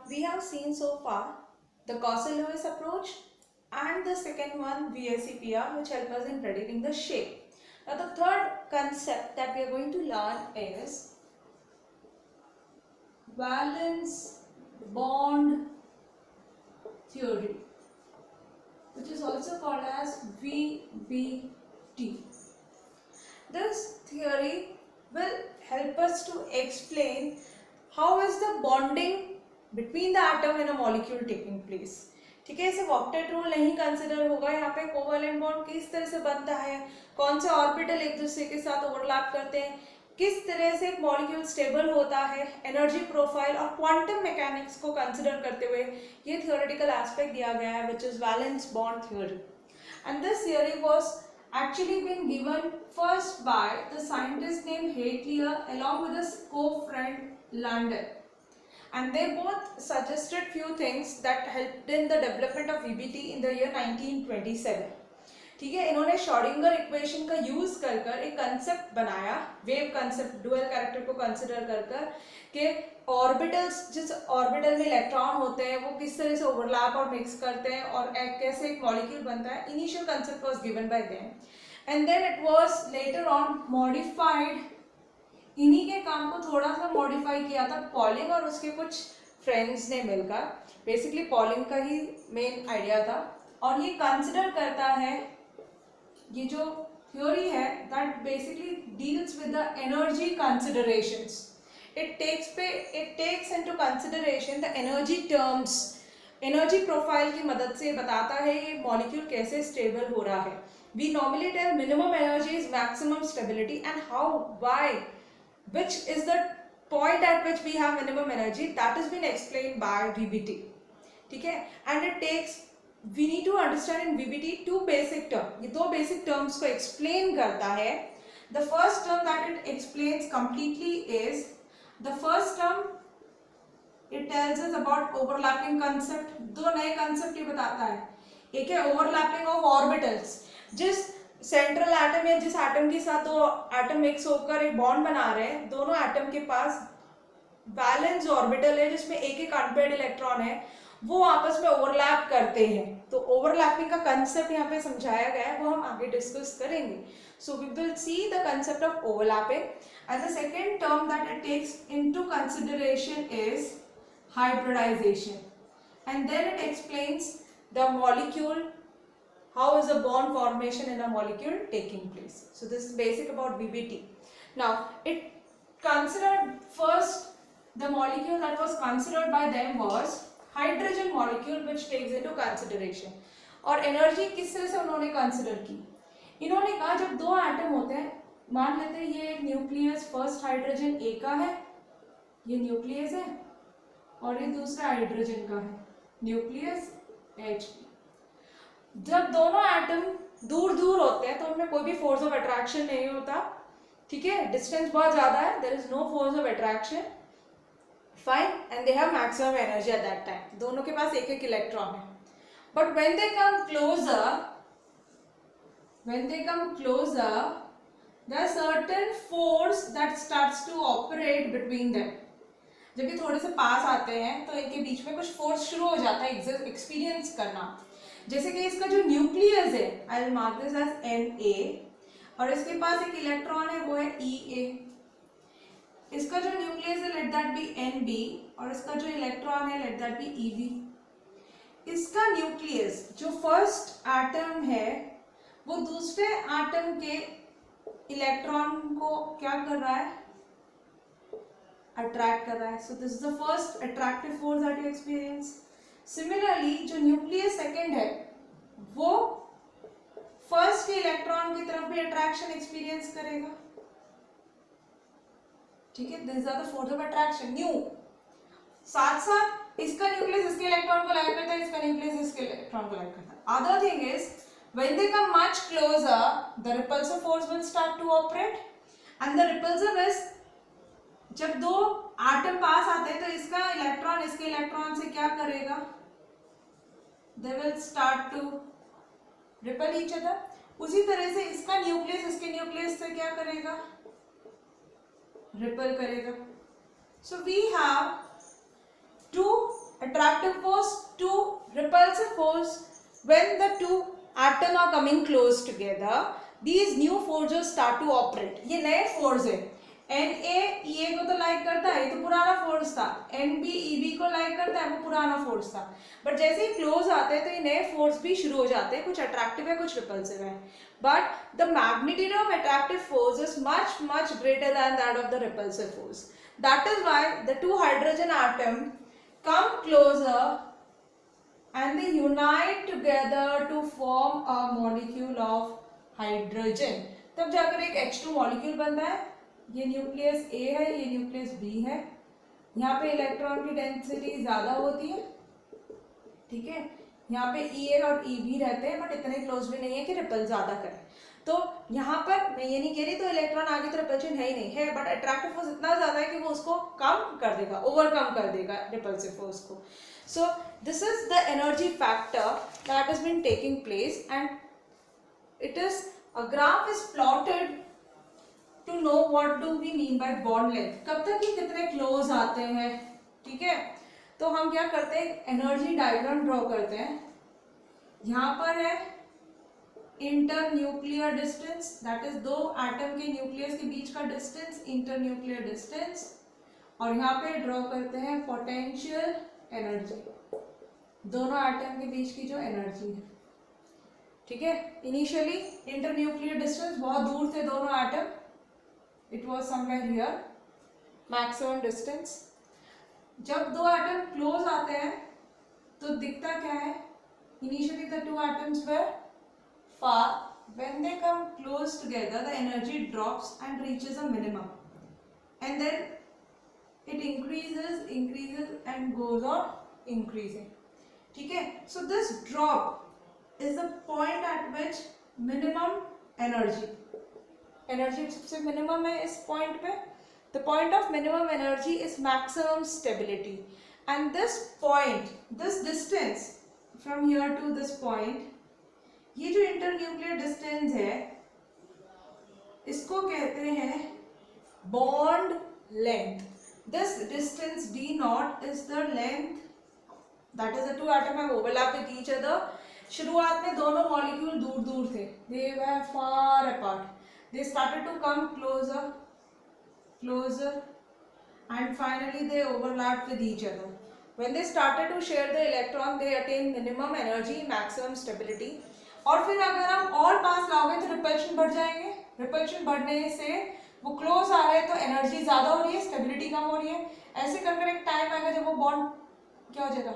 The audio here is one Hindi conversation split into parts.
we have seen so far the Cauchy-Lewis approach and the second one VSEPR, which help us in predicting the shape. Now the third concept that we are going to learn is valence bond theory, which is also called as VBT. This theory will help us to explain how is the bonding between the atom and a molecule taking place. ठीक है, इसे ऑक्टेट रूल नहीं कंसिडर होगा यहाँ पे. कोवैलेंट बॉन्ड किस तरह से बनता है, कौन से ऑर्बिटल एक दूसरे के साथ ओवरलैप करते हैं, किस तरह से एक मॉलिक्यूल स्टेबल होता है, एनर्जी प्रोफाइल और क्वांटम मैकेनिक्स को कंसिडर करते हुए ये थियोरेटिकल एस्पेक्ट दिया गया है, which is valence bond theory. And this theory was actually been given first by the scientist named Heitlier along with his co-friend Landau, and they both suggested few things that helped in the development of VBT in the year 1927. ठीक है, इन्होंने श्रोडिंगर इक्वेशन का यूज कर कर एक कंसेप्ट बनाया, वेव कंसेप्ट, डुअल कैरेक्टर को कंसिडर कर कर कि ऑर्बिटल्स, जिस ऑर्बिटल में इलेक्ट्रॉन होते हैं वो किस तरह से ओवरलैप और मिक्स करते हैं और कैसे एक मॉलिक्यूल बनता है. Initial concept was given by them and then it was later on modified. इन्हीं के काम को थोड़ा सा मॉडिफाई किया था पॉलिंग और उसके कुछ फ्रेंड्स ने मिलकर. बेसिकली पॉलिंग का ही मेन आइडिया था और ये कंसिडर करता है, ये जो थ्योरी है that basically deals with the energy considerations. It takes into consideration the energy terms. Energy profile की मदद से बताता है ये मॉलिक्यूल कैसे स्टेबल हो रहा है. We normally tell minimum energy is maximum stability and how, why, which is the point at which we have minimum energy, that has been explained by VBT. ठीक है, and it takes, we need to understand in VBT two basic terms. ये दो basic terms को explain करता है. The first term that it explains completely is, the first term it tells us about overlapping concept. दो नए concept ये बताता है. एक है overlapping of orbitals. जिस सेंट्रल एटम या जिस एटम के साथ दो एटम मिक्स होकर एक बॉन्ड बना रहे हैं, दोनों एटम के पास वैलेंस ऑर्बिटल है जिसमें एक एक अनपेयर्ड इलेक्ट्रॉन है, वो आपस में ओवरलैप करते हैं. तो ओवरलैपिंग का कंसेप्ट यहाँ पे समझाया गया है, वो हम आगे डिस्कस करेंगे. So we will see the concept of overlapping and the second term that it takes into consideration is hybridisation. And then it explains the molecule, how is the bond formation in a molecule taking place. So this is basic about VBT. Now it considered first, the molecule that was considered by them was hydrogen molecule, which takes into consideration. और एनर्जी किस तरह से उन्होंने कंसिडर की, इन्होंने कहा जब दो एटम होते हैं, मान लेते हैं ये एक न्यूक्लियस फर्स्ट हाइड्रोजन ए का है, ये न्यूक्लियस है, और ये दूसरा हाइड्रोजन का है, न्यूक्लियस एच. जब दोनों एटम दूर दूर होते हैं तो उनमें कोई भी फोर्स ऑफ अट्रैक्शन नहीं होता. ठीक है, डिस्टेंस बहुत ज्यादा है, there is no force of attraction, fine, and they have maximum energy at that time. दोनों के पास एक एक इलेक्ट्रॉन है. But when they come closer there are certain force that starts to operate between them. जब ये थोड़े से पास आते हैं तो इनके बीच में कुछ फोर्स शुरू हो जाता है एक्सपीरियंस करना. जैसे कि इसका जो न्यूक्लियस है, I will mark this as Na, और इसके पास एक इलेक्ट्रॉन है वो है Ea. इसका जो न्यूक्लियस है लेट दैट बी Nb, और इसका जो इलेक्ट्रॉन है लेट दैट बी Eb. इसका न्यूक्लियस जो फर्स्ट एटम है वो दूसरे एटम के इलेक्ट्रॉन को क्या कर रहा है, अट्रैक्ट कर रहा है. सो this is the first attractive force that you experience. Similarly जो न्यूक्लियस सेकेंड है वो फर्स्ट के इलेक्ट्रॉन की तरफ भी अट्रैक्शन एक्सपीरियंस करेगा. ठीक है, this are the force of attraction new. साथ साथ इसका न्यूक्लियस इसके इलेक्ट्रॉन को लाइक करता है, इसका न्यूक्लियस इसके इलेक्ट्रॉन को लाइक करता है. Other thing is when they come much closer the repulsive force will start to operate. And the repulsive is, जब दो एटम पास आते हैं तो इसका इलेक्ट्रॉन इसके इलेक्ट्रॉन से क्या करेगा, they will start to repel each other. उसी तरह से इसका न्यूक्लियस इसके न्यूक्लियस से क्या करेगा, रिपल करेगा. So we have two attractive force, 2 repulsive force. When the two atoms are coming close together, these new forces start to operate. ये नए फोर्स है. Na Ea को तो लाइक करता है, ये तो पुराना फोर्स था. Nb Eb को लाइक करता है, वो पुराना फोर्स था. बट जैसे ही क्लोज आते हैं तो ये नए फोर्स भी शुरू हो जाते हैं. कुछ अट्रैक्टिव है, कुछ रिपल्सिव है. But the magnitude of attractive force is much greater than that of the repulsive force. That is why the two hydrogen atoms come closer and they unite together to form a molecule of hydrogen. तब जाकर एक H2 मॉलिक्यूल बनता है. ये न्यूक्लियस A है, ये न्यूक्लियस B है. यहाँ पे इलेक्ट्रॉन की डेंसिटी ज्यादा होती है, ठीक है. यहाँ पे Ea और Eb रहते हैं, बट इतने क्लोज भी नहीं है कि रिपल ज्यादा करें. तो यहाँ पर मैं ये नहीं कह रही तो इलेक्ट्रॉन आगे तो रिपल्शन है ही नहीं है, बट अट्रैक्टिव फोर्स इतना ज्यादा है कि वो उसको कम कर देगा, ओवरकम कर देगा रिपल्सिव फोर्स को. So this is the energy factor that has been taking place, and it is a graph is plotted to know what do we mean by bond length. कब तक ये कितने क्लोज आते हैं, ठीक है. तो हम क्या करते हैं, एनर्जी डायग्राम ड्रॉ करते हैं. यहाँ पर है inter nuclear distance, that is दो एटम के न्यूक्लियस के बीच का डिस्टेंस, इंटर न्यूक्लियर डिस्टेंस. और यहाँ पे ड्रॉ करते हैं पोटेंशियल एनर्जी, दोनों एटम के बीच की जो एनर्जी है, ठीक है. इनिशियली इंटर न्यूक्लियर डिस्टेंस बहुत दूर थे दोनों atom, it was somewhere here, maximum distance. जब दो एटम क्लोज आते हैं तो दिखता क्या है, initially the two atoms were far, when they come close together the energy drops and reaches a minimum, and then it increases and goes on increasing, ठीक है. So this drop is the point at which minimum energy सबसे minimum है इस point पे. The point of minimum energy is maximum stability, and this point, this distance from here to this point, ये जो internuclear distance है इसको कहते हैं bond length. This distance d naught is the length that is the two atoms have overlap with each other. शुरुआत में दोनों मॉलिक्यूल दूर दूर थे, they were far apart. They started to come closer and finally they overlapped with each other. When they started to share the electron, they attained minimum energy, maximum stability. और फिर अगर हम और पास लाओगे तो रिपल्शन बढ़ जाएंगे. रिपल्शन बढ़ने से वो क्लोज आ रहे हैं तो एनर्जी ज्यादा हो रही है, स्टेबिलिटी कम हो रही है. ऐसे कर एक टाइम आएगा जब वो बॉन्ड क्या हो जाएगा,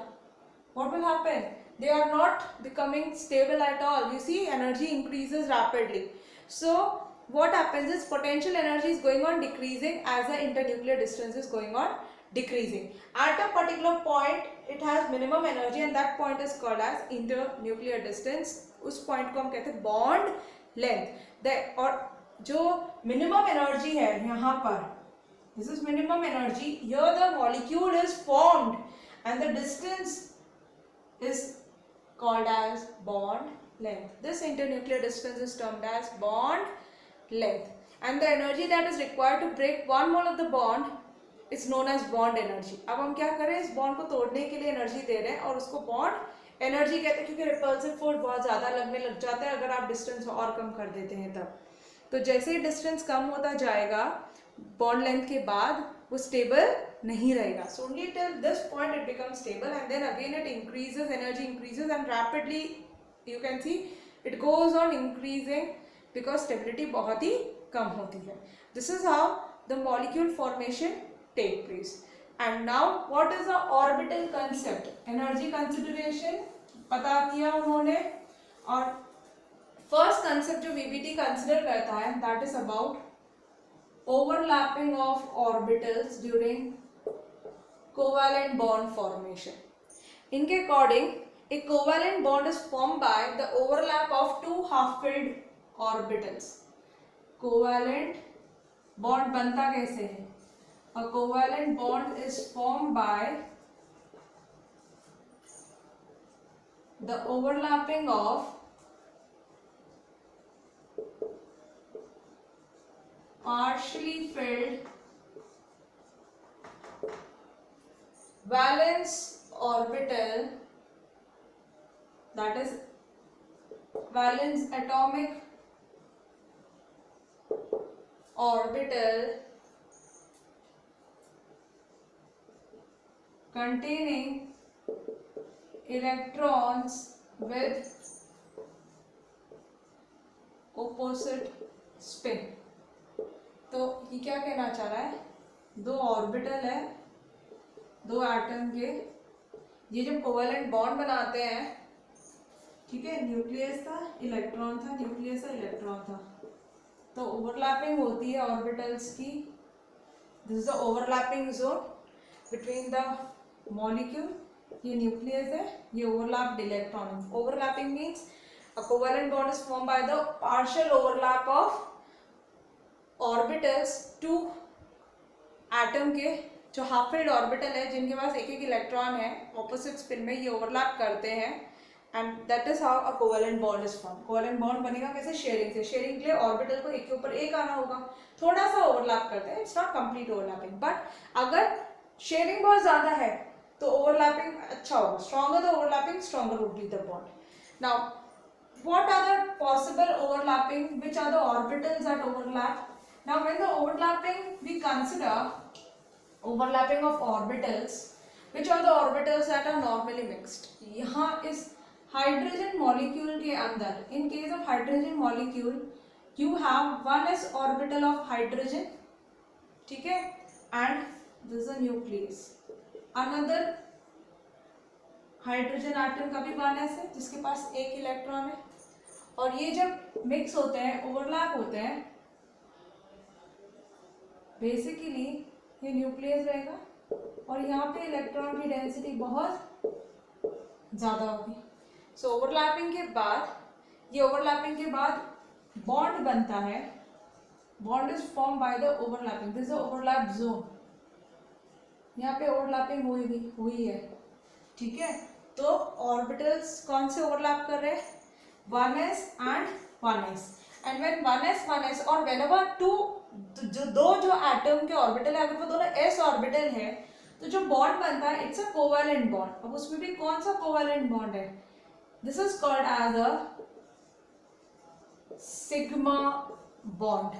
what will happen, they are not becoming stable at all. You see energy increases rapidly. So what happens is potential energy is going on decreasing as the internuclear distance is going on decreasing. At a particular point it has minimum energy and that point is called as internuclear distance. उस point को हम कहते हैं bond length. और जो मिनिमम एनर्जी है यहाँ पर, this is minimum energy, here the molecule is formed and the distance is called as bond length. This internuclear distance is termed as bond length, and the energy that is required to break one mole of the bond is known as bond energy. अब हम क्या करें, इस बॉन्ड को तोड़ने के लिए एनर्जी दे रहे हैं और उसको बॉन्ड एनर्जी कहते हैं, क्योंकि रिपल्सिव फोर्स बहुत ज्यादा लगने लग जाता है अगर आप डिस्टेंस और कम कर देते हैं तब. तो जैसे ही डिस्टेंस कम होता जाएगा बॉन्ड लेंथ के बाद वो स्टेबल नहीं रहेगा. So only till this point it becomes stable and then again it increases, energy increases and rapidly you can see it goes on increasing because stability बहुत ही कम होती है. This is how the molecule formation take place. And now what is the orbital concept. Energy consideration पता किया उन्होंने, और फर्स्ट कंसेप्ट जो वीबीटी कंसिडर करता है that is about overlapping of orbitals during covalent bond formation. इनके अकॉर्डिंग एक covalent bond is form by the overlap of two half filled orbitals. Covalent bond बनता कैसे है, a covalent bond is form by the overlapping of partially filled valence orbital, that is valence atomic orbital containing electrons with opposite spin. तो ये क्या कहना चाह रहा है, दो ऑर्बिटल है, दो एटम के, ये जब कोवेलेंट बॉन्ड बनाते हैं, ठीक है, न्यूक्लियस था इलेक्ट्रॉन था, न्यूक्लियस था इलेक्ट्रॉन था, तो ओवरलैपिंग होती है ऑर्बिटल्स की. This is the overlapping zone between the molecule. ये न्यूक्लियस है, ये overlapped electron. Overlapping means a covalent bond is formed by the partial overlap of orbitals two atom के जो हाफ फिल्ड ऑर्बिटल है, जिनके पास एक एक इलेक्ट्रॉन है ऑपोजिट स्पिन में, ये ओवरलैप करते हैं. And that is how a covalent bond is form. Covalent bond बनेगा कैसे, शेयरिंग से. शेयरिंग के लिए ऑर्बिटल को एक के ऊपर एक आना होगा, थोड़ा सा ओवरलैप करते हैं, it's not complete overlapping. But अगर शेयरिंग बहुत ज्यादा है तो ओवरलैपिंग अच्छा होगा. Stronger the overlapping, stronger would be the bond. Now what are the possible overlapping, which are the orbitals that overlap? Now when the overlapping, we consider overlapping of orbitals, which are the orbitals that are normally mixed. यहाँ इस हाइड्रोजन मॉलिक्यूल के अंदर, in case of hydrogen molecule, you have 1s orbital of hydrogen, ठीक है, and this is a nucleus. Another hydrogen atom का भी 1s है, जिसके पास एक इलेक्ट्रॉन है. और ये जब मिक्स होते हैं, ओवरलैप होते हैं, बेसिकली ये न्यूक्लियस रहेगा और यहाँ पे इलेक्ट्रॉन की डेंसिटी बहुत ज़्यादा होगी. सो ओवरलैपिंग के बाद, ये ओवरलैपिंग के बाद बॉन्ड बनता है. Bond is form by the overlapping. This is overlap zone. यहाँ पे ओवरलैपिंग हुई है, ठीक है. तो ऑर्बिटल्स कौन से ओवरलैप कर रहे हैं, 1s and 1s. And when 1s 1s और व्हेनेवर टू, जो एटम के ऑर्बिटल है, अगर वो दोनों s ऑर्बिटल है, तो जो बॉन्ड बनता है इट्स अ कोवेलेंट बॉन्ड. अब उसमें भी कौन सा कोवेलेंट बॉन्ड है, this is called as a sigma bond.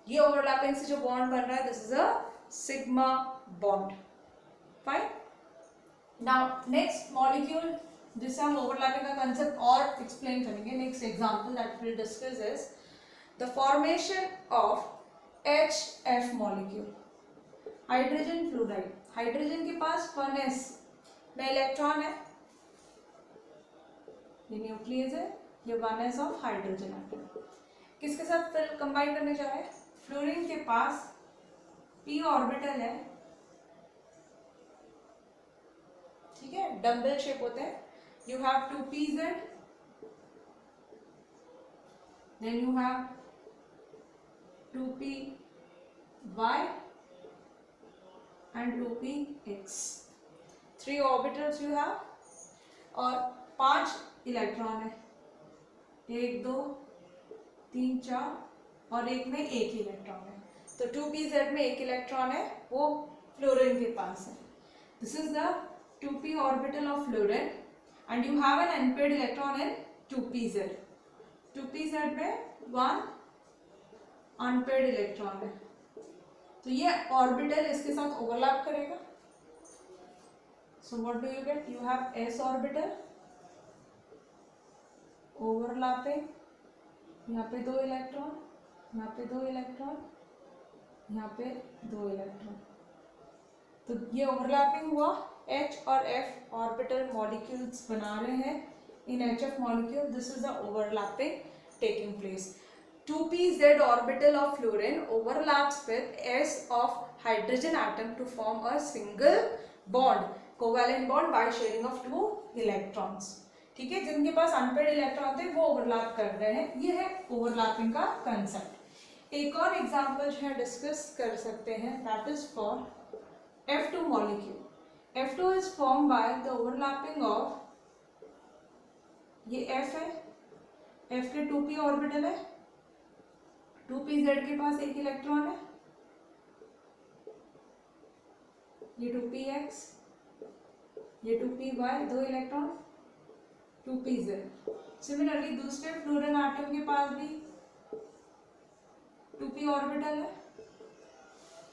ये ओवरलैपिंग से जो बॉन्ड बन रहा है, this is a sigma bond. Fine. Now next molecule जिससे हम ओवरलैपिंग का कंसेप्ट और एक्सप्लेन करेंगे, next example that will discuss is the formation of HF molecule, hydrogen fluoride. Hydrogen के पास 1s में इलेक्ट्रॉन है, ये न्यूक्लियस है, ये 1s ऑफ हाइड्रोजन एटम. किसके साथ फिर कंबाइन करने जा रहे हैं, फ्लोरीन के पास p ऑर्बिटल है, ठीक है, डम्बल शेप होते हैं. You have 2pz, then you have 2py and 2px. 3 orbitals you have और 5 इलेक्ट्रॉन है, 1 2 3 4 और एक में एक इलेक्ट्रॉन है. तो 2pz में एक इलेक्ट्रॉन है, वो फ्लोरीन के पास है. This is the 2p orbital of fluorine and you have an unpaired electron in 2pz. 2pz में 1 unpaired electron है, तो ये ऑर्बिटल इसके साथ ओवरलैप करेगा. so what do you get, you have s orbital overlapping, यहाँ पे 2 इलेक्ट्रॉन, यहाँ पे 2 इलेक्ट्रॉन, यहाँ पे 2 इलेक्ट्रॉन. तो ये ओवरलैपिंग हुआ. H और F ऑर्बिटल मॉलिक्यूल्स बना रहे हैं इन HF molecule. This is the overlapping taking place. 2pz orbital of fluorine overlaps with s of hydrogen atom to form a single bond, covalent bond by sharing of 2 electrons. ठीक है, जिनके पास अनपेड इलेक्ट्रॉन थे वो ओवरलैप कर रहे हैं. ये है ओवरलैपिंग का कंसेप्ट. एक और एग्जांपल जो है डिस्कस कर सकते हैं, that is for F2 molecule. F2 is formed by the overlapping of, ये F है, F के 2p ऑर्बिटल है, 2pz के पास एक इलेक्ट्रॉन है, ये 2px, ये 2p/, 2 इलेक्ट्रॉन 2pz। सिमिलरली दूसरे फ्लोरीन एटम के पास भी 2p ऑर्बिटल है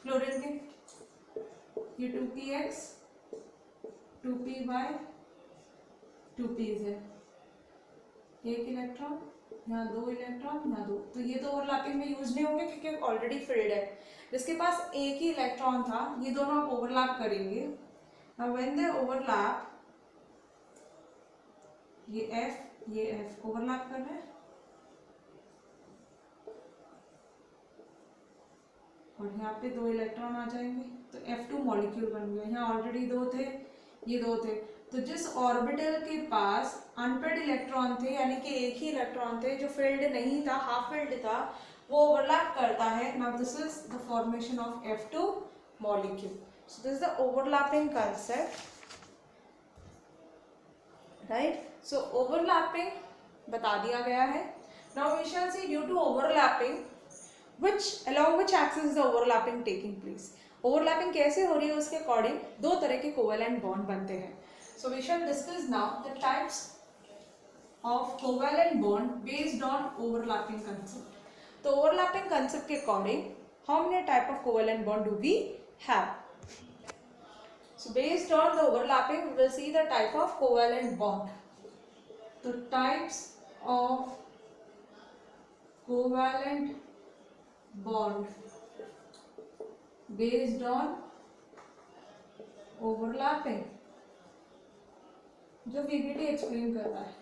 फ्लोरीन के, ये 2px 2p/, 2pz, एक इलेक्ट्रॉन यहाँ, 2 इलेक्ट्रॉन यहाँ 2। तो ये तो ओवरलैपिंग में यूज नहीं होंगे क्योंकि ऑलरेडी फिल्ड है। जिसके पास एक ही इलेक्ट्रॉन था ये दोनों आप ओवरलैप करेंगे। नाउ व्हेन दे ओवरलैप, ये F ओवरलैप कर रहे हैं और यहाँ पे 2 इलेक्ट्रॉन आ जाएंगे तो F2 मॉलिक्यूल बन गया। यहाँ ऑलरेडी 2 थे, ये 2 थे, तो जिस ऑर्बिटल के पास अनपेड इलेक्ट्रॉन थे यानी कि एक ही इलेक्ट्रॉन थे जो फिल्ड नहीं था, हाफ फिल्ड था, वो ओवरलैप करता है। Now this is the formation of F2 molecule. So this is the overlapping concept, right. So overlapping बता दिया गया है। Now we shall see due to overlapping along which axis is the overlapping taking place। Overlapping कैसे हो रही है उसके अकॉर्डिंग दो तरह के कोवेलेंट बॉन्ड बनते हैं। So we shall discuss now the types of covalent bond based on overlapping concept. तो ओवरलैपिंग कंसेप्ट के according how many type of covalent bond do we have. So based on the overlapping we will see the type of covalent bond. तो types of covalent bond based on overlapping, जो VBT एक्सप्लेन कर रहा है।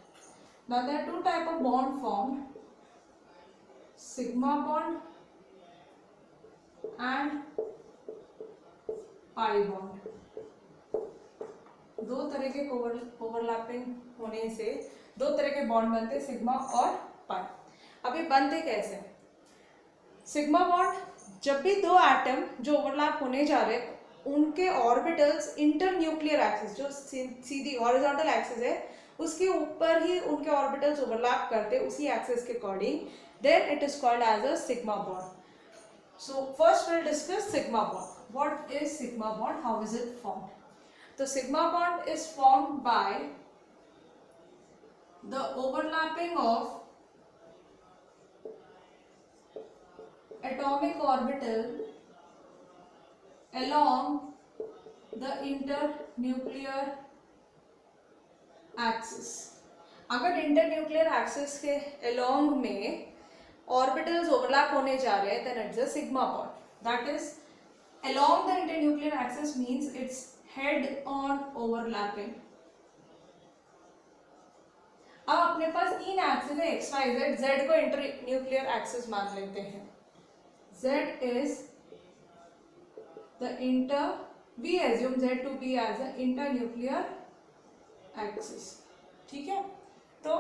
Now there are 2 type of bond formed, sigma bond and pi bond। दो तरह के ओवरलैपिंग होने से दो तरह के बॉन्ड बनते, सिग्मा और पाई। अब ये बनते कैसे? सिग्मा बॉन्ड, जब भी दो एटम जो ओवरलैप होने जा रहे उनके ऑर्बिटल्स इंटर न्यूक्लियर एक्सिस, जो सीधी हॉरिजॉन्टल एक्सिस है उसके ऊपर ही उनके ऑर्बिटल्स ओवरलैप करते उसी एक्सिस के according, then it is called as a sigma bond. So first will discuss sigma bond. What is sigma bond, how is it formed? तो sigma bond is formed by the overlapping of atomic orbital along the internuclear axis। अगर इंटरन्यूक्लियर एक्सिस के along में ऑर्बिटल्स ओवरलैप होने जा रहे हैं, then it's a sigma bond। That is, along the internuclear axis means it's head-on overlapping। अब अपने पास 3 एक्सिस है, x, y, z। z को इंटरन्यूक्लियर एक्सिस मान लेते हैं। Z is the we assume Z to be as an internuclear axis। ठीक है, तो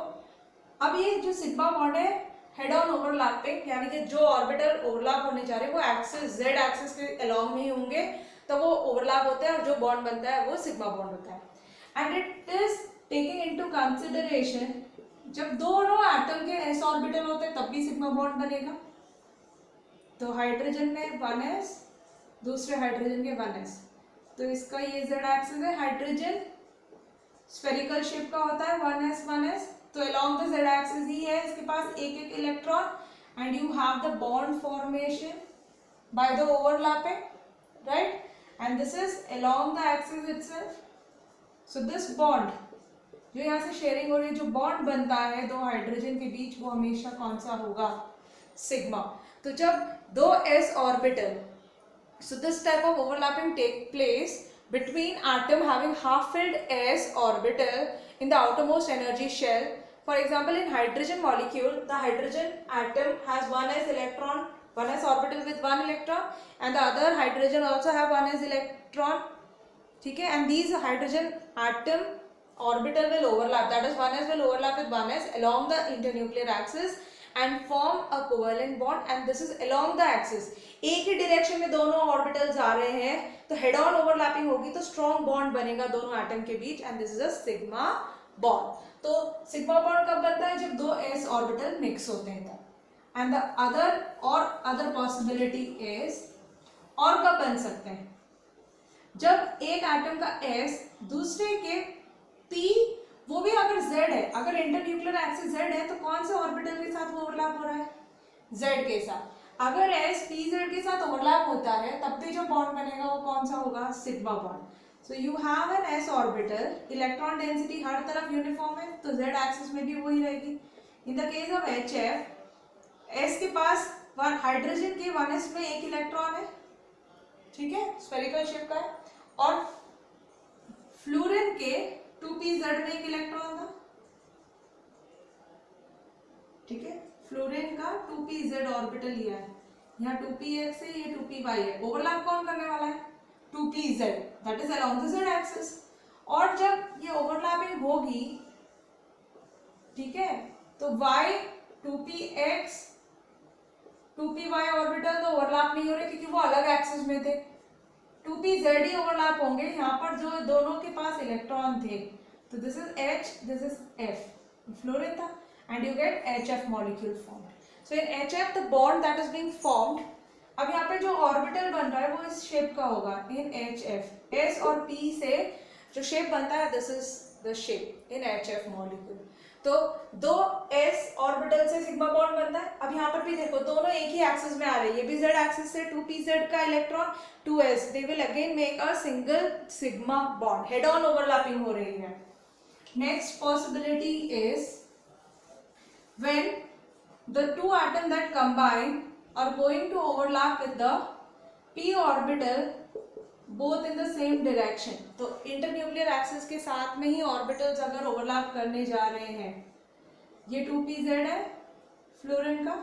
अब ये जो सिग्मा बॉन्ड है हेड ऑन ओवरलैपिंग, यानी कि जो ऑर्बिटल ओवरलैप होने जा रहे हैं वो एक्सिस Z एक्सिस के अलोंग में ही होंगे, तो वो ओवरलैप होता है और जो बॉन्ड बनता है वो सिग्मा बॉन्ड होता है। And it is taking into consideration जब दोनों एटम के s ऑर्बिटल होते हैं तब भी सिग्मा बॉन्ड बनेगा। तो हाइड्रोजन में 1s, दूसरे हाइड्रोजन के 1s, तो इसका ये z एक्सिस है। हाइड्रोजन स्फेरिकल शेप का होता है, 1s 1s, तो अलोंग द z एक्सिस ही है इसके पास एक एक electron, and you have the bond formation by the overlapping, right, and this is along the axis itself. So this bond जो यहाँ से शेयरिंग हो रही है, जो बॉन्ड बनता है दो हाइड्रोजन के बीच, वो हमेशा कौन सा होगा? सिग्मा। तो जब दो s orbital, so this type of overlapping take place between atom having half filled s orbital in the outermost energy shell। For example, in hydrogen molecule, the hydrogen atom has 1s electron, 1s orbital with 1 electron, and the other hydrogen also have 1s electron, ठीक है, and these hydrogen atom orbital will overlap, that is 1s will overlap with 1s along the internuclear axis and form a covalent bond, and this is along the axis। एक ही डायरेक्शन में दोनों ऑर्बिटल्स आ रहे हैं तो हेड ऑन ओवरलैपिंग होगी तो स्ट्रॉन्ग बॉन्ड बनेगा दोनों एटम के बीच, and this is a sigma bond. तो सिग्मा बॉन्ड कब बनता है? जब दो s ऑर्बिटल मिक्स होते हैं तब। And the other possibility is, और कब बन सकते हैं? जब जब एक एटम का s दूसरे के p, वो भी अगर z है, अगर इंटरन्यूक्लियर एक्सिस z है तो कौन से ऑर्बिटल के साथ वो ओवरलैप हो रहा है? z के साथ। अगर s pz के साथ ओवरलैप होता है तब भी जो बॉन्ड बनेगा वो कौन सा होगा? Sigma bond. So you have an s orbital, electron density हर तरफ यूनिफॉर्म है तो z एक्सिस में भी वही रहेगी। In the case of HF, s के पास हाइड्रोजन के 1s में एक इलेक्ट्रॉन है, ठीक है, स्फेरिकल शेप का है, और फ्लोरीन के 2pz में एक इलेक्ट्रॉन था, ठीक है, फ्लोरीन का 2pz ऑर्बिटल लिया है, यहाँ 2px है, ये 2py है, ओवरलैप कौन करने वाला है? 2pz, that is along the z axis. और जब ये ओवरलैपिंग होगी, ठीक है, तो y 2px 2py ऑर्बिटल तो ओवरलैप नहीं हो रहे क्योंकि वो अलग एक्सिस में थे, 2pz ही ओवरलैप होंगे यहाँ पर जो दोनों के पास इलेक्ट्रॉन थे। तो this is H, this is F, fluorine था, and you get HF molecule formed. So in HF the bond that is being formed, अब यहाँ पे जो ऑर्बिटल बन रहा है वो इस शेप का होगा in HF, S और P से जो शेप बनता है this is the shape in HF molecule। तो दो s ऑर्बिटल से सिग्मा बॉन्ड बनता है। अब यहाँ पर भी देखो दोनों एक ही एक्सिस में आ रहे हैं, ये भी z एक्सिस से 2pz का electron 2s, they will again make a single sigma bond, head on overlapping हो रही है। Next possibility is when the two atoms that combine are going to overlap with the p orbital both in the same direction। तो इंटरन्यूक्लियर एक्सिस के साथ में ही ऑर्बिटल्स अगर ओवरलैप करने जा रहे हैं, ये 2pz है, फ्लोरीन का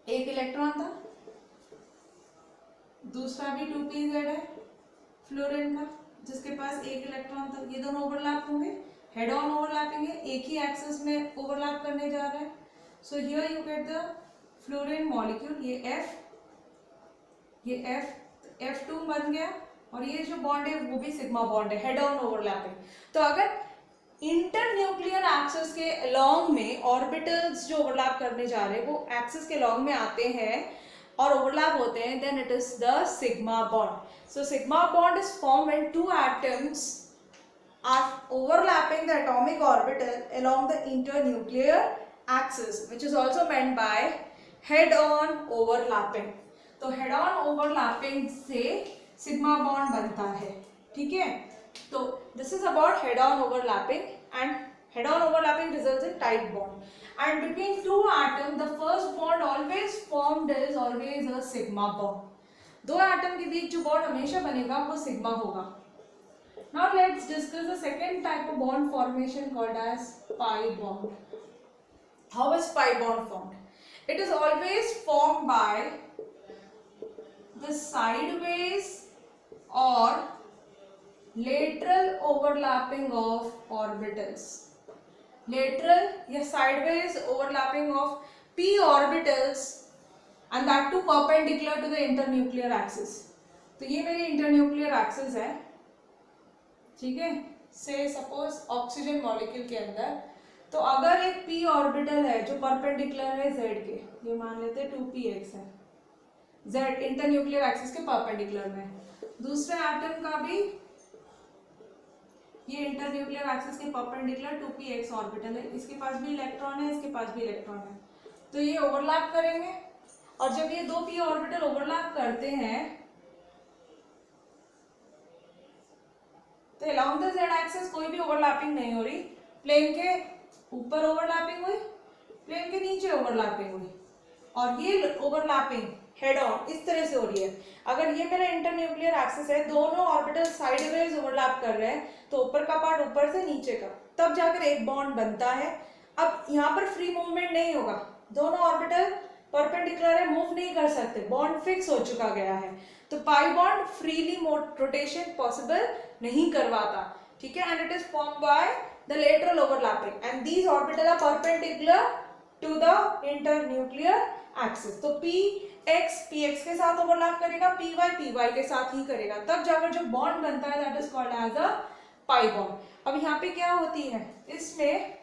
एक इलेक्ट्रॉन था, दूसरा भी 2pz है, फ्लोरीन का जिसके पास एक इलेक्ट्रॉन था, ये दोनों ओवरलैप होंगे, हेड ऑन ओवरलैपिंग है, एक ही एक्सिस में ओवरलैप करने जा रहा है। So here you get the fluorine molecule, ये F, ये F, F2 बन गया, और ये जो बॉन्ड है वो भी सिग्मा बॉन्ड है, हेड ऑन ओवरलैपिंग। तो अगर इंटरन्यूक्लियर एक्सिस के अलोंग में ऑर्बिटल्स जो ओवरलैप करने जा रहे हैं वो एक्सिस के अलोंग में आते हैं और ओवरलैप होते हैं, then it is the sigma bond. So sigma bond is form when two atoms are overlapping the atomic orbital along the internuclear axis, which is also meant by head-on overlapping। तो head-on overlapping से sigma bond बनता है, ठीक है। तो this is about head-on overlapping, and head-on overlapping results in tight bond, and between two atoms the first bond always formed is always a sigma bond। दो एटम के बीच जो बॉन्ड हमेशा बनेगा वो सिग्मा होगा। Now let's discuss the second type of bond formation called as pi bond। How is pi bond formed? It is always formed by the sideways or lateral overlapping of orbitals। Lateral या sideways overlapping of p orbitals and that too perpendicular to the internuclear axis। तो ये मेरी internuclear axis है, ठीक है, से सपोज ऑक्सीजन मॉलिक्यूल के अंदर, तो अगर एक p ऑर्बिटल है जो परपेंडिकुलर है z के, ये मान लेते हैं 2px है, z इंटरन्यूक्लियर एक्सिस के परपेंडिकुलर में, दूसरे एटम का भी ये इंटरन्यूक्लियर एक्सिस के परपेंडिकुलर 2px ऑर्बिटल है, इसके पास भी इलेक्ट्रॉन है, इसके पास भी इलेक्ट्रॉन है, तो ये ओवरलैप करेंगे, और जब ये दो p ऑर्बिटल ओवरलैप करते हैं तो along the z axis कोई भी ओवरलैपिंग नहीं हो रही, प्लेन के ऊपर ओवरलैपिंग हुई, प्लेन के नीचे ओवरलैपिंग हुई, और ये ओवरलैपिंग हेड ऑन इस तरह से हो रही है। अगर ये मेरा इंटरन्यूक्लियर एक्सिस है, दोनों ऑर्बिटल साइडवेज ओवरलैप कर रहे हैं, तो ऊपर का पार्ट ऊपर से नीचे का, तब जाकर एक बॉन्ड बनता है। अब यहाँ पर फ्री मूवमेंट नहीं होगा, दोनों ऑर्बिटल परपेंडिकुलर है, मूव नहीं कर सकते, बॉन्ड फिक्स हो चुका गया है, तो pi bond freely rotation possible नहीं करवाता, ठीक है, and it is form by the lateral overlapping and these orbital are perpendicular to the internuclear axis. तो px के साथ ओवरलैप करेगा, py के साथ ही करेगा, तब जाकर जो बॉन्ड बनता है that is called as a pi bond. अब यहाँ पे क्या होती है, इसमें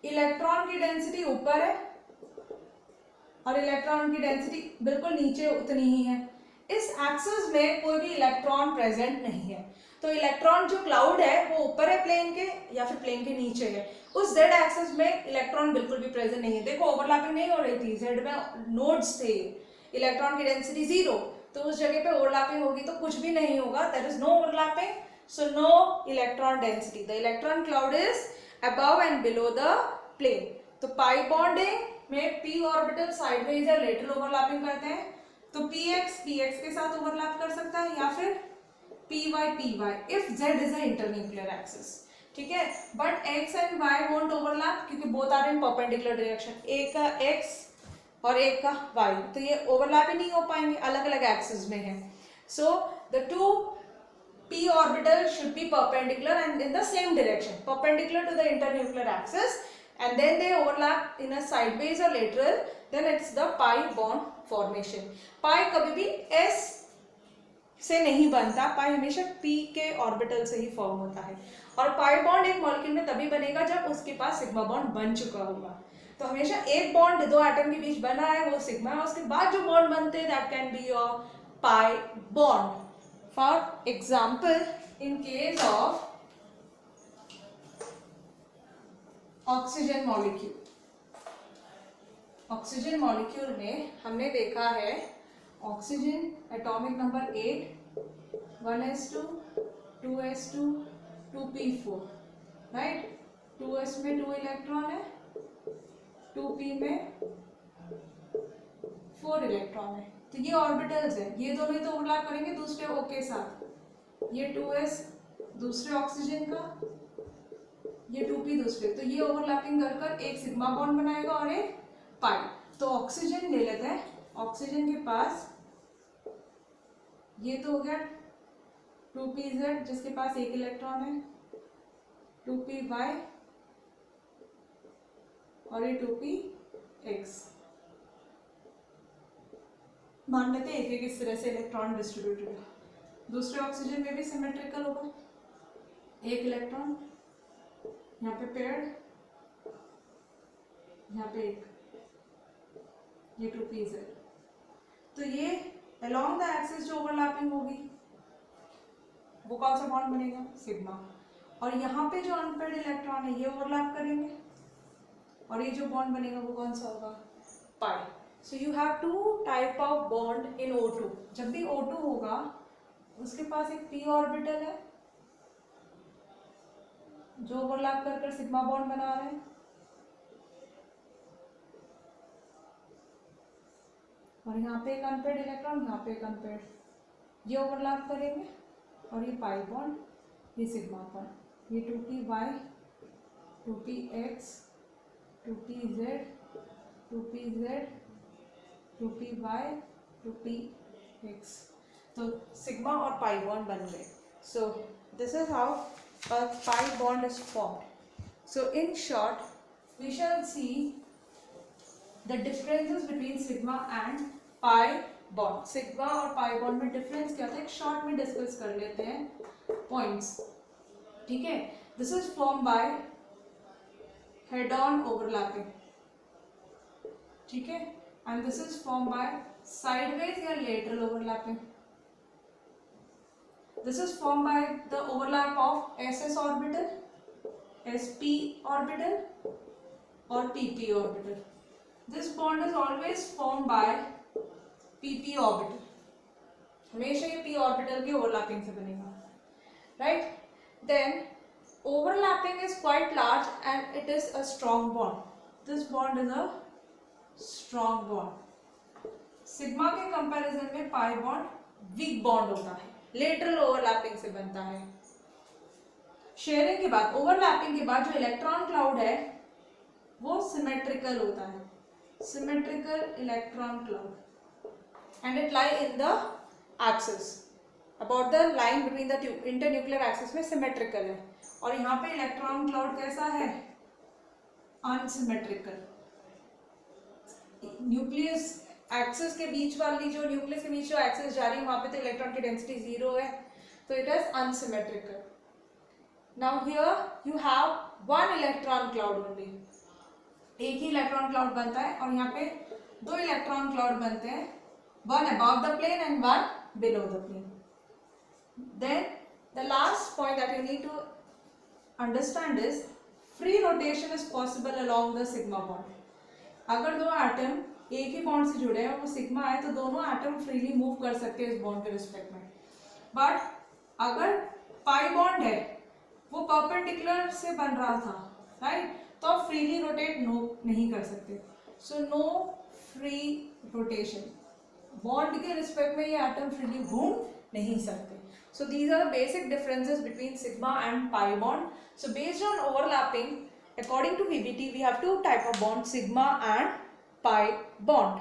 इलेक्ट्रॉन की डेंसिटी ऊपर है और इलेक्ट्रॉन की डेंसिटी बिल्कुल नीचे उतनी ही है। इस एक्सिस में कोई भी इलेक्ट्रॉन प्रेजेंट नहीं है, तो इलेक्ट्रॉन जो क्लाउड है वो ऊपर है प्लेन के या फिर प्लेन के नीचे है। उस जेड एक्सिस में इलेक्ट्रॉन बिल्कुल भी प्रेजेंट नहीं है। देखो ओवरलैपिंग नहीं हो रही थी, जेड में नोड्स थे, इलेक्ट्रॉन की डेंसिटी 0, तो उस जगह पे ओवरलैपिंग होगी तो कुछ भी नहीं होगा, there is no overlapping, so no electron density. The electron cloud is above and below the plane. तो पाई बॉन्डिंग में p ऑर्बिटल साइडवेज या लेटरल ओवरलैपिंग करते हैं, तो px के साथ ओवरलैप कर सकता है या फिर py if z is a internuclear axis, ठीक है। But x and y won't overlap क्योंकि both are in perpendicular direction, एक का x और एक का y, तो ये ओवरलैप ही नहीं हो पाएंगे, अलग अलग एक्सिस में है। So the two p orbital should be perpendicular and in the same direction, perpendicular to the internuclear axis, and then they overlap in a sideways or lateral, then it's the pi bond formation. pi कभी भी s से नहीं बनता, pi हमेशा p के ऑर्बिटल से ही फॉर्म होता है, और पाई बॉन्ड एक मॉलिक्यूल में तभी बनेगा जब उसके पास सिग्मा बॉन्ड बन चुका होगा। तो हमेशा एक बॉन्ड दो एटम के बीच बना है वो सिग्मा है, उसके बाद जो बॉन्ड बनते हैं that can be your pi bond. For example, in case of oxygen molecule में हमने देखा है oxygen atomic number 8, 1s2, 2s2, 2p4, right. 2s में 2 इलेक्ट्रॉन है, 2p में 4 इलेक्ट्रॉन है, तो ये ऑर्बिटल्स है, ये दोनों ही तो ओवरलैप करेंगे दूसरे O के साथ। ये 2s दूसरे ऑक्सीजन का, ये 2p दूसरे, तो ये ओवरलैपिंग कर कर एक सिग्मा बॉन्ड बनाएगा और एक पाई। तो ऑक्सीजन ले लेते हैं, ऑक्सीजन के पास ये तो हो गया 2pz जिसके पास एक इलेक्ट्रॉन है, 2py और ये 2px। मान लेते हैं एक एक इस तरह से इलेक्ट्रॉन डिस्ट्रीब्यूटेड है। दूसरे ऑक्सीजन में भी सिमेट्रिकल होगा, एक इलेक्ट्रॉन यहाँ पे पेयर्ड, यहाँ पे एक, ये 2pz। तो ये अलोंग द एक्सिस जो ओवरलैपिंग होगी वो कौन सा बॉन्ड बनेगा, सिग्मा। और यहाँ पे जो अनपेयर्ड इलेक्ट्रॉन है ये ओवरलैप करेंगे और ये जो बॉन्ड बनेगा वो कौन सा होगा, पाई। So you have two type of bond in O2. जब भी O2 होगा उसके पास एक p ऑर्बिटल है जो ओवरलैप कर कर सिग्मा बॉन्ड बना रहे हैं, और यहाँ पे एक अनपेयर्ड इलेक्ट्रॉन, यहाँ पे एक अनपेयर्ड, ये ओवरलैप करेंगे और ये पाई बॉन्ड, ये सिग्मा बॉन्ड, ये 2py, 2px, 2pz, 2pz, 2py, 2px, तो सिग्मा और पाई बॉन्ड बन गए। सो this is how a pi bond is formed. So in short we shall see the differences between sigma and pi bond. sigma और pi bond में difference क्या होता है शॉर्ट में डिस्कस कर लेते हैं points, ठीक है। This is formed by head on overlapping, ठीक है, and this is formed by sideways या lateral overlapping. This is formed by the overlap of ss orbital, sp orbital or pp orbital. This bond is always formed by pp orbital. हमेशा ये p orbital के overlapping से बनेगा, right? Then overlapping is quite large and it is a strong bond. This bond is a strong bond. Sigma के comparison में pi bond weak bond होता है, लेटरल ओवरलैपिंग से बनता है। शेयरिंग के बाद, ओवरलैपिंग के बाद जो इलेक्ट्रॉन क्लाउड है वो सिमेट्रिकल होता है, symmetrical electron cloud, and it lie in the axis about the line between the internuclear axis में सिमेट्रिकल है। और यहाँ पे इलेक्ट्रॉन क्लाउड कैसा है, अनसिमेट्रिकल। न्यूक्लियस एक्सिस के बीच वाली जो न्यूक्लियस के बीच जो एक्सिस जा रही है वहां पे तो इलेक्ट्रॉन की डेंसिटी 0 है, तो it is unsymmetrical. Now here you have one electron cloud only, एक ही इलेक्ट्रॉन क्लाउड बनता है, और यहाँ पे दो इलेक्ट्रॉन क्लाउड बनते हैं one above the plane and one below the plane. Then the last point that you need to understand is free rotation is possible along the sigma bond. अगर दो एटम एक ही बॉन्ड से जुड़े हैं, वो सिग्मा है, तो दोनों एटम फ्रीली मूव कर सकते हैं इस बॉन्ड के रिस्पेक्ट में. बट अगर पाई बॉन्ड है, वो परपेंडिकुलर से बन रहा था, राइट, तो आप फ्रीली रोटेट नहीं कर सकते. So no free rotation. Bond के रिस्पेक्ट में ये एटम फ्रीली घूम नहीं सकते. So these are the basic differences between sigma and pi bond. So based on overlapping, according to VBT, we have two type of bond, sigma and pi bond.